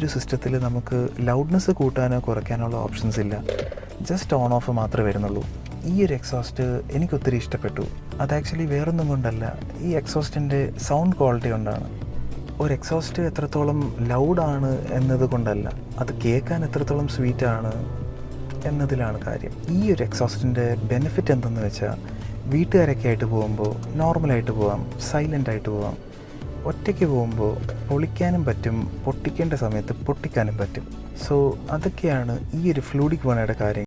ഒരു സിസ്റ്റത്തിൽ നമുക്ക് ലൗഡ്നെസ് കൂട്ടാനോ കുറയ്ക്കാനുള്ള ഓപ്ഷൻസ് ഇല്ല. ജസ്റ്റ് ഓൺ ഓഫ് മാത്രമേ വരുന്നുള്ളൂ. ഈ ഒരു എക്സോസ്റ്റ് എനിക്കൊത്തിരി ഇഷ്ടപ്പെട്ടു. അത് ആക്ച്വലി വേറൊന്നും കൊണ്ടല്ല, ഈ എക്സോസ്റ്റിൻ്റെ സൗണ്ട് ക്വാളിറ്റി കൊണ്ടാണ്. ഒരു എക്സോസ്റ്റ് എത്രത്തോളം ലൗഡാണ് എന്നത് കൊണ്ടല്ല, അത് കേൾക്കാൻ എത്രത്തോളം സ്വീറ്റാണ് എന്നതിലാണ് കാര്യം. ഈ ഒരു എക്സോസ്റ്റിൻ്റെ ബെനിഫിറ്റ് എന്തെന്ന് വെച്ചാൽ, വീട്ടുകാരൊക്കെ ആയിട്ട് പോകുമ്പോൾ നോർമലായിട്ട് പോകാം, സൈലൻ്റായിട്ട് പോകാം. ഒറ്റയ്ക്ക് പോകുമ്പോൾ പൊളിക്കാനും പറ്റും, പൊട്ടിക്കേണ്ട സമയത്ത് പൊട്ടിക്കാനും പറ്റും. സോ അതൊക്കെയാണ് ഈ ഒരു ഫ്ലൂയിഡിക് വണയുടെ കാര്യം.